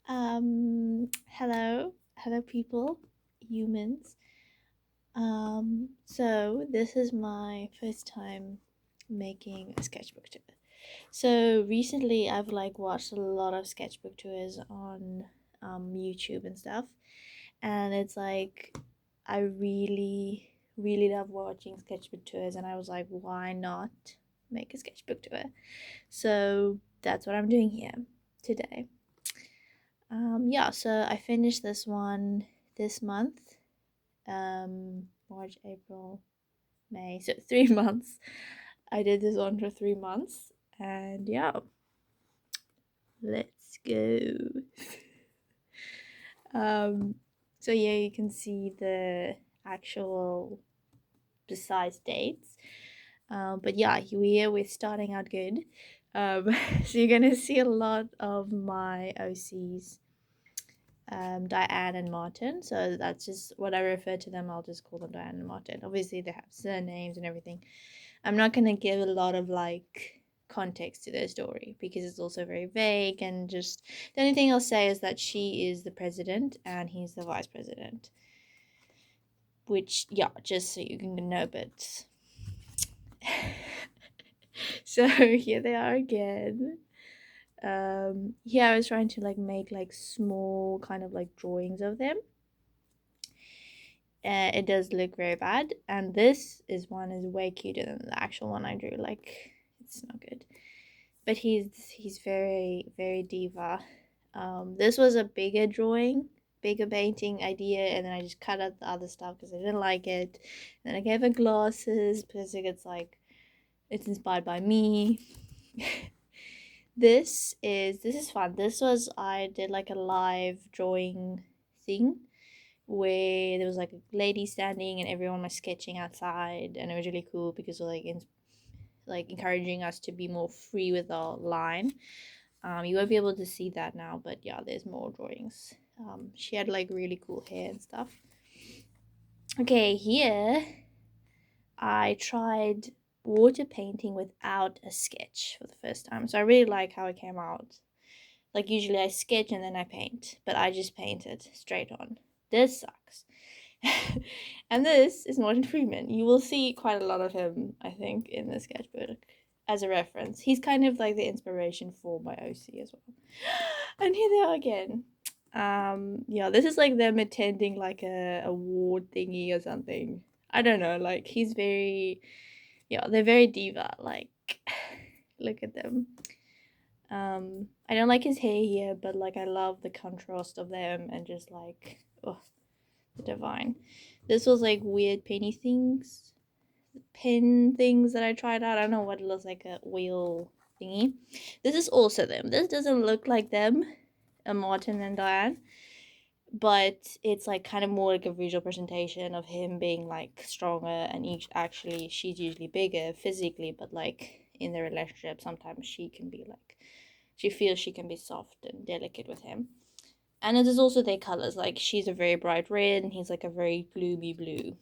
Hello people, humans. So this is my first time making a sketchbook tour. So recently I've like watched a lot of sketchbook tours on YouTube and stuff, and it's like I really love watching sketchbook tours, and I was like, why not make a sketchbook tour? So that's what I'm doing here today. Yeah, so I finished this one this month. March, April, May. So 3 months. I did this one for 3 months. And yeah, let's go. um so yeah, you can see the actual precise dates. But yeah, we're starting out good. So you're gonna see a lot of my OCs, Diane and Martin. So that's just what I refer to them. I'll just call them Diane and Martin. Obviously, they have surnames and everything. I'm not going to give a lot of like context to their story because it's also very vague. And just the only thing I'll say is that she is the president and he's the vice president. Which, yeah, just so you can know, but. So here they are again. Yeah, I was trying to like make like small kind of like drawings of them. It does look very bad, and this is one is way cuter than the actual one I drew. Like, it's not good, but he's very diva. This was a bigger drawing, bigger painting idea, and then I just cut out the other stuff because I didn't like it. And then I gave her glasses because it's like it's inspired by me. This is fun. This was I did like a live drawing thing where there was like a lady standing and everyone was sketching outside, and it was really cool because of like encouraging us to be more free with our line. You won't be able to see that now, but yeah, there's more drawings. She had like really cool hair and stuff. Okay, here I tried water painting without a sketch for the first time, so I really like how it came out. Like, usually I sketch and then I paint, but I just painted straight on. This sucks. And this is Martin Freeman. You will see quite a lot of him, I think, in the sketchbook as a reference. He's kind of like the inspiration for my OC as well. And here they are again. Yeah, this is like them attending like a award thingy or something. I don't know, like he's very, yeah, they're very diva. Like, look at them. I don't like his hair here, but like I love the contrast of them and just like, oh, the divine. This was like weird pin things that I tried out. I don't know what it looks like, a wheel thingy. This is also them. This doesn't look like them, Martin and Diane, but it's like kind of more like a visual presentation of him being like stronger, and each actually she's usually bigger physically, but like in the relationship sometimes she can be like she feels she can be soft and delicate with him. And it is also their colors. Like, she's a very bright red and he's like a very gloomy blue.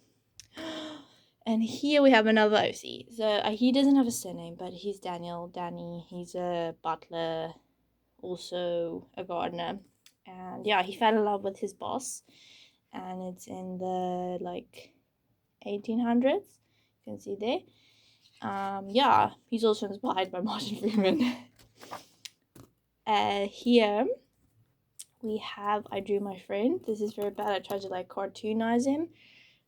And here we have another OC. So he doesn't have a surname, but he's Danny. He's a butler, also a gardener. And yeah, he fell in love with his boss. And it's in the like 1800s. You can see there. Yeah, he's also inspired by Martin Freeman. Here I drew my friend. This is very bad. I tried to like cartoonize him,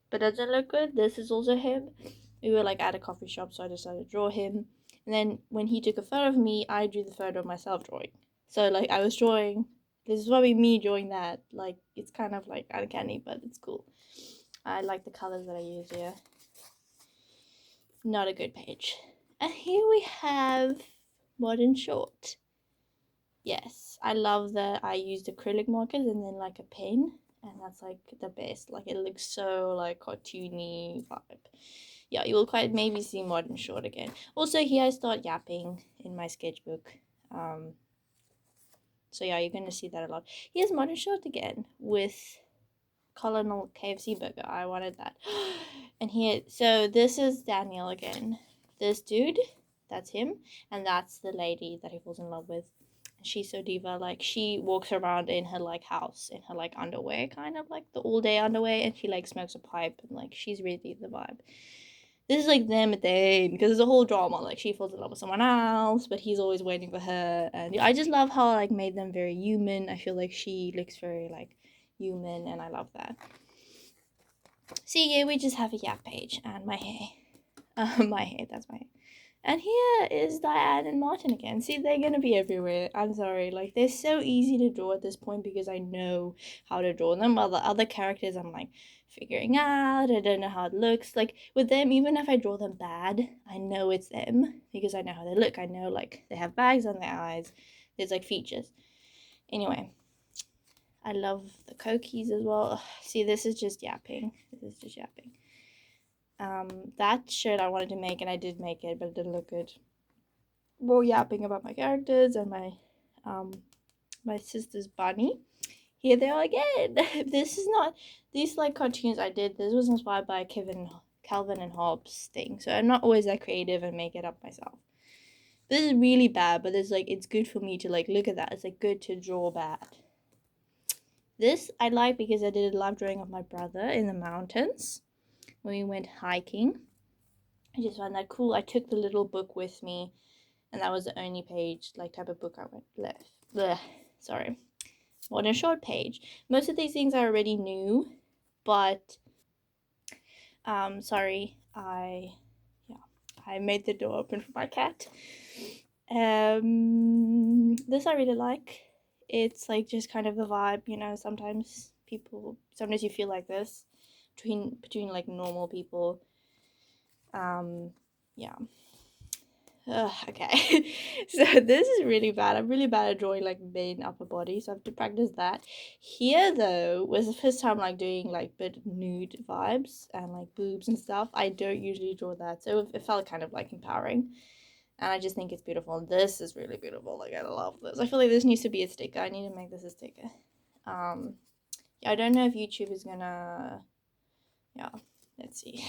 but it doesn't look good. This is also him. We were like at a coffee shop, so I decided to draw him. And then when he took a photo of me, I drew the photo of myself drawing. So like I was drawing. This is probably me drawing that. Like, it's kind of like uncanny, but it's cool. I like the colors that I use here. Not a good page. And here we have Modern Short. Yes, I love that I used acrylic markers and then like a pen, and that's like the best. Like, it looks so like cartoony vibe. Yeah, you will quite maybe see Modern Short again. Also, here I start yapping in my sketchbook. So yeah, you're gonna see that a lot. Here's Modern Short again with Colonel KFC burger. I wanted that. And here, so this is Daniel again. This dude, that's him, and that's the lady that he falls in love with. She's so diva. Like, she walks around in her like house in her like underwear, kind of like the all day underwear, and she like smokes a pipe, and like she's really the vibe. This is like them at the end, because there's a whole drama. Like, she falls in love with someone else, but he's always waiting for her. And I just love how I like made them very human. I feel like she looks very like human, and I love that. See, yeah, we just have a Yap page and my hair. My hair, that's my hair. And here is Diane and Martin again. See, they're gonna be everywhere. I'm sorry. Like, they're so easy to draw at this point because I know how to draw them. While the other characters, I'm like figuring out. I don't know how it looks. Like, with them, even if I draw them bad, I know it's them because I know how they look. I know, like, they have bags on their eyes. There's, like, features. Anyway, I love the Kokies as well. Ugh, see, this is just yapping. This is just yapping. That shirt I wanted to make, and I did make it, but it didn't look good. More yapping about my characters and my sister's bunny. Here they are again. This is not, these like cartoons I did, this was inspired by Calvin and Hobbes thing, so I'm not always that creative and make it up myself. This is really bad, but it's like, it's good for me to like look at that. It's like good to draw bad. This I like because I did a live drawing of my brother in the mountains when we went hiking. I just found that cool. I took the little book with me, and that was the only page, like, type of book I went left. Blech, sorry. What a short page. Most of these things I already knew, but sorry, I made the door open for my cat. This I really like. It's like just kind of the vibe, you know. Sometimes you feel like this between like normal people. Yeah. Okay. So this is really bad. I'm really bad at drawing like main upper body, so I have to practice that. Here though was the first time like doing like bit nude vibes and like boobs and stuff. I don't usually draw that, so it felt kind of like empowering, and I just think it's beautiful. This is really beautiful. Like, I love this. I feel like this needs to be a sticker. I need to make this a sticker. Yeah, I don't know if YouTube is gonna, yeah, let's see.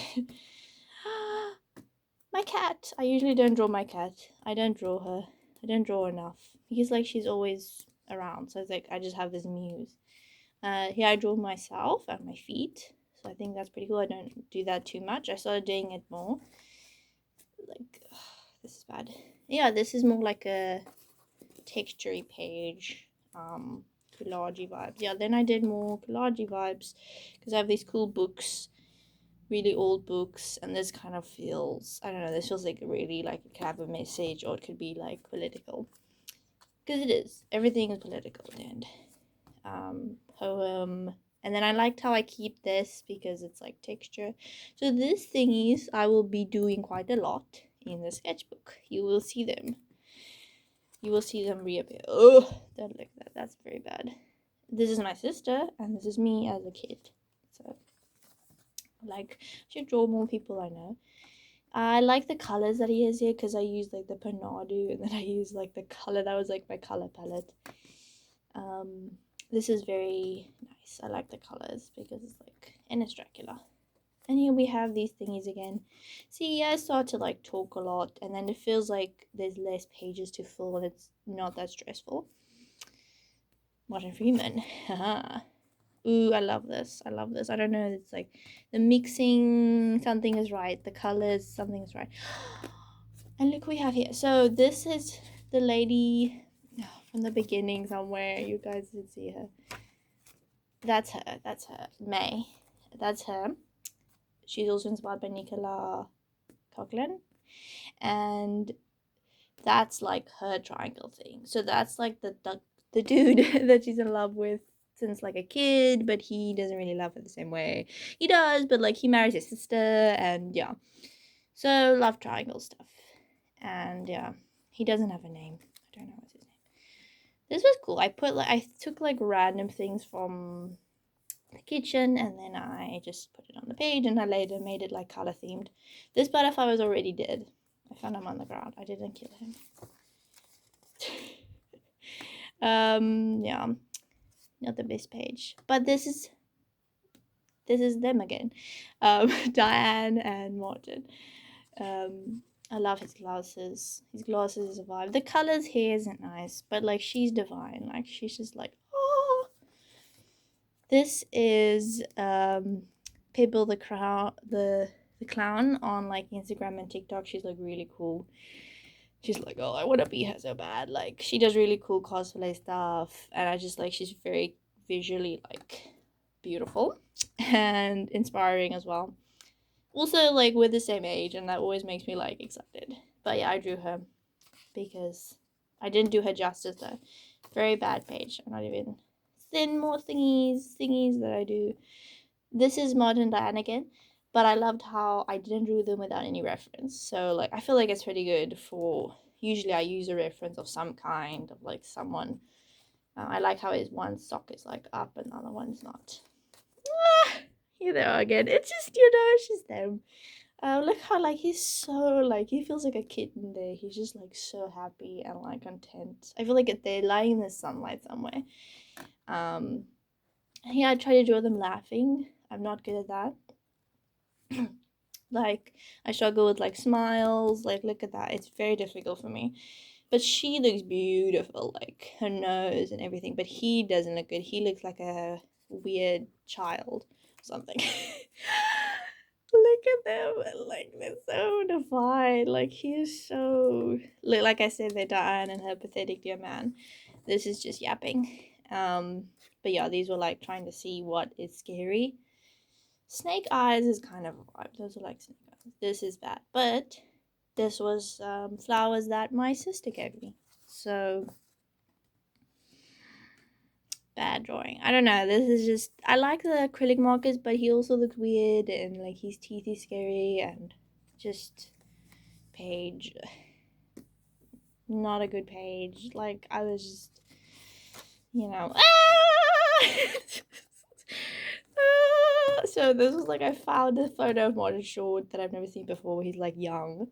My cat. I usually don't draw my cat. I don't draw her. I don't draw enough because like she's always around. So it's like I just have this muse. Here I draw myself and my feet. So I think that's pretty cool. I don't do that too much. I started doing it more. Like, this is bad. Yeah, this is more like a texture page. Collage vibes. Yeah, then I did more collage vibes because I have these cool books, really old books, and this kind of feels, I don't know, this feels like really like it could have a message, or it could be like political, because it is. Everything is political at the end. Poem, and then I liked how I keep this because it's like texture. So these thingies I will be doing quite a lot in the sketchbook. You will see them. You will see them reappear. Oh, don't look at that. That's very bad. This is my sister, and this is me as a kid. So, like, I should draw more people I know. I like the colors that he has here because I use like the Panadu, and then I use like the color that was like my color palette. This is very nice. I like the colors because it's like, and it's Dracula. And here we have these thingies again. See, I start to like talk a lot, and then it feels like there's less pages to fill, and it's not that stressful. Martin Freeman. Ooh, I love this. I love this. I don't know. It's like the mixing, something is right. The colors, something is right. And look what we have here. So this is the lady from the beginning somewhere. You guys did see her. That's her. That's her. May. That's her. She's also inspired by Nicola Coughlin. And that's like her triangle thing. So that's like the dude that she's in love with since like a kid, but he doesn't really love her the same way. He does, but like he marries his sister, and yeah. So love triangle stuff. And yeah, he doesn't have a name. I don't know what's his name. This was cool. I took like random things from the kitchen, and then I just put it on the page, and I later made it like color themed. This butterfly was already dead. I found him on the ground. I didn't kill him. Yeah, not the best page, but this is them again. Diane and Martin. I love his glasses. His glasses is a vibe. The colors here isn't nice, but like she's divine. Like she's just like, oh. This is Pibble the clown on like Instagram and TikTok. She's like really cool. She's like, oh, I want to be her so bad. Like she does really cool cosplay stuff, and I just like she's very visually like beautiful and inspiring as well. Also, like we're the same age, and that always makes me like excited. But yeah, I drew her because I didn't do her justice though. Very bad page. I'm not even thin more thingies that I do. This is Modern Diane again, but I loved how I didn't do them without any reference. So like I feel like it's pretty good for. Usually I use a reference of some kind of like someone. I like how his one sock is like up and the other one's not. Here they are again. It's just it's just them. Look how like he's so like he feels like a kitten there. He's just like so happy and like content. I feel like they're lying in the sunlight somewhere. Yeah, I try to draw them laughing. I'm not good at that. Like I struggle with like smiles. Like look at that. It's very difficult for me. But she looks beautiful, like her nose and everything. But he doesn't look good. He looks like a weird child or something. Look at them, like they're so defined. Like he is so like I said, they're Diane and her pathetic dear man. This is just yapping. But yeah, these were like trying to see what is scary. Snake eyes is kind of a vibe. Those are like snake eyes. This is bad, but this was flowers that my sister gave me. So bad drawing. I don't know. This is just I like the acrylic markers, but he also looks weird and like his teeth is scary and just page not a good page. Like I was just so this was like I found a photo of Martin Short that I've never seen before where he's like young.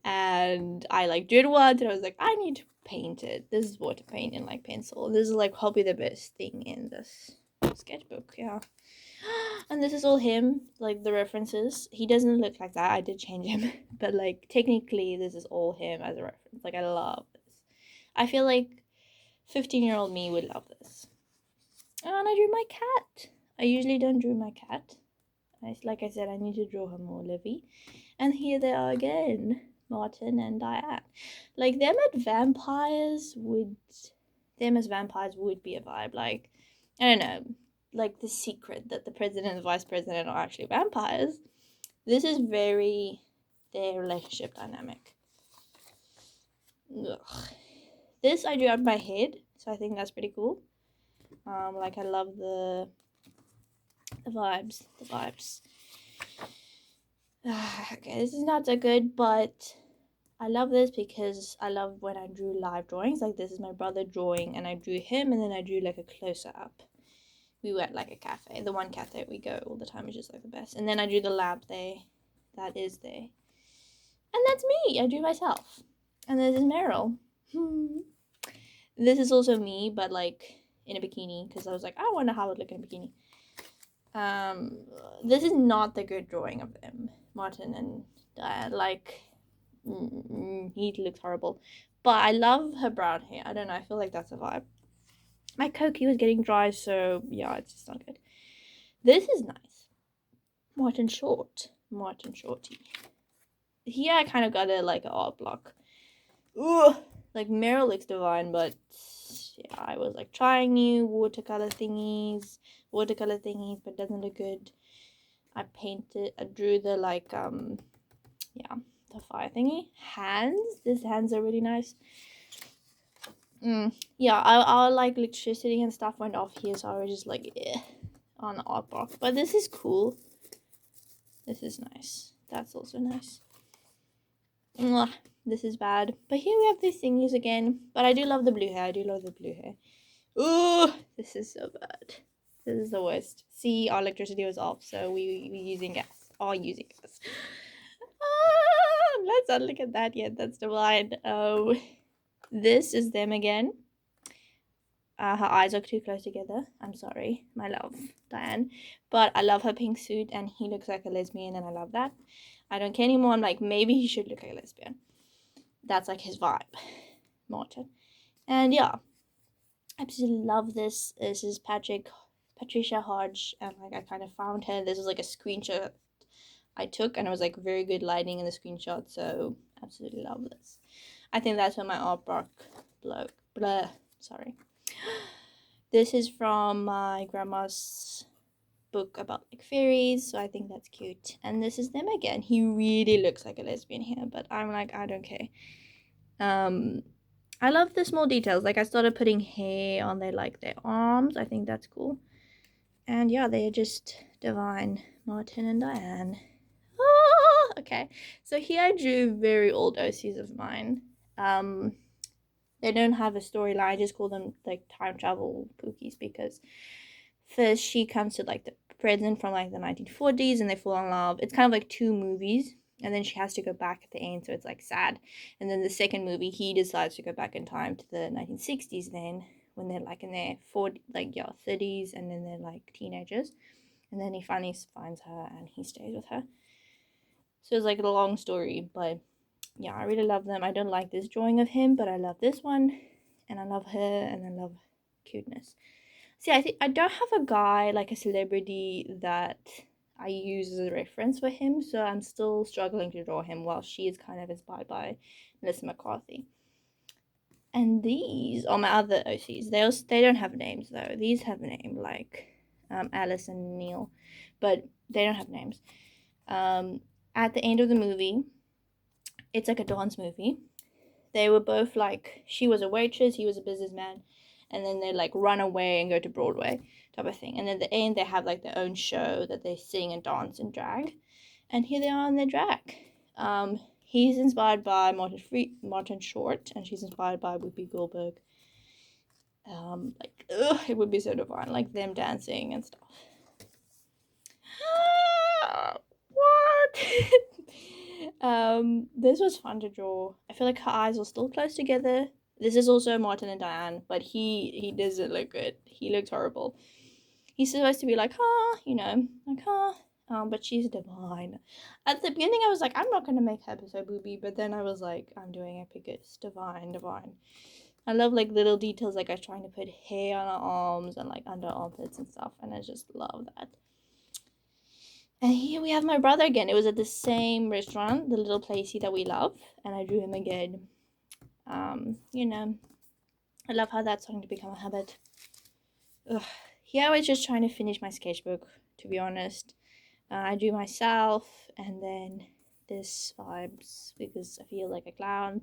And I like did once and I was like, I need to paint it. This is water paint and like pencil. This is like probably the best thing in this sketchbook, yeah. And this is all him, like the references. He doesn't look like that. I did change him. But like technically this is all him as a reference. Like I love this. I feel like 15-year-old me would love this. And I drew my cat. I usually don't draw my cat. Like I said, I need to draw her more, Livy. And here they are again. Martin and Diane. Like them as vampires would be a vibe. Like I don't know, like the secret that the president and vice president are actually vampires. This is very their relationship dynamic. Ugh. This I drew out my head, so I think that's pretty cool. Like I love the vibes. Okay, this is not so good, but I love this because I love when I drew live drawings. Like this is my brother drawing and I drew him and then I drew like a closer up. We were at like a cafe, the one cafe we go all the time, which is like the best. And then I drew the lamp there. That is there. And that's me. I drew myself. And this is Meryl. This is also me, but like in a bikini because I was like, I wonder how it would look in a bikini. This is not the good drawing of them, Martin and Diane. Like he looks horrible, but I love her brown hair. I don't know, I feel like that's a vibe. My Cokie was getting dry, so yeah, it's just not good. This is nice. Martin Shorty. Here I kind of got a like an art block. Ugh, like Meryl looks divine, but yeah, I was like trying new watercolor thingies, but it doesn't look good. I drew the like yeah, the fire thingy. These hands are really nice. Yeah, our like electricity and stuff went off here, so I was just like on the art box. But this is cool. This is nice. That's also nice. Mwah, this is bad. But here we have these thingies again. But I do love the blue hair. Ooh, this is so bad. This is the worst. See, our electricity was off, so we using gas. Let's not look at that yet. That's divine. Oh, this is them again. Her eyes are too close together. I'm sorry, my love, Diane. But I love her pink suit, and he looks like a lesbian, and I love that. I don't care anymore. I'm like, maybe he should look like a lesbian. That's like his vibe, Martin. And yeah, I absolutely love this. This is Patricia Hodge, and like I kind of found her. This is like a screenshot I took, and it was like very good lighting in the screenshot, so absolutely love this. I think that's when my artwork sorry. This is from my grandma's book about like fairies, so I think that's cute. And this is them again. He really looks like a lesbian here, but I'm like, I don't care. I love the small details. Like I started putting hair on their arms. I think that's cool. And yeah, they're just divine. Martin and Diane. Ah, okay. So here I drew very old OCs of mine. They don't have a storyline. I just call them like time travel pookies because first she comes to like the present from like the 1940s and they fall in love. It's kind of like two movies, and then she has to go back at the end, so it's like sad. And then the second movie, he decides to go back in time to the 1960s then, when they're like in their 30s, and then they're like teenagers. And then he finally finds her and he stays with her. So it's like a long story, but yeah, I really love them. I don't like this drawing of him, but I love this one, and I love her, and I love cuteness. See, I think I don't have a guy, like a celebrity, that I use as a reference for him, so I'm still struggling to draw him, while she is kind of inspired by Melissa McCarthy. And these are my other OCs. They don't have names, though. These have a name, like Alice and Neil, but they don't have names. At the end of the movie, it's like a dance movie. They were both like, she was a waitress, he was a businessman, and then they like run away and go to Broadway type of thing. And then at the end, they have like their own show that they sing and dance and drag. And here they are in their drag. He's inspired by Martin Short, and she's inspired by Whoopi Goldberg. It would be so divine, like them dancing and stuff. What? This was fun to draw. I feel like her eyes are still close together. This is also Martin and Diane, but he doesn't look good. He looks horrible. He's supposed to be like, but she's divine. At the beginning, I was like, I'm not gonna make her so booby, but then I was like, I'm doing it because divine. I love like little details, like I was trying to put hair on her arms and like under armpits and stuff, and I just love that. And here we have my brother again. It was at the same restaurant, the little placey that we love, and I drew him again. I love how that's starting to become a habit. Here I was just trying to finish my sketchbook, to be honest. I drew myself, and then this vibes because I feel like a clown.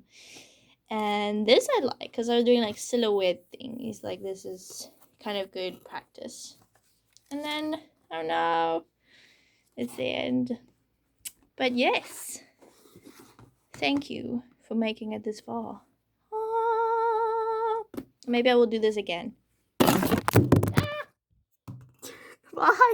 And this I like because I was doing like silhouette things. Like this is kind of good practice. And then, oh no, it's the end. But yes, thank you for making it this far. Maybe I will do this again. Bye.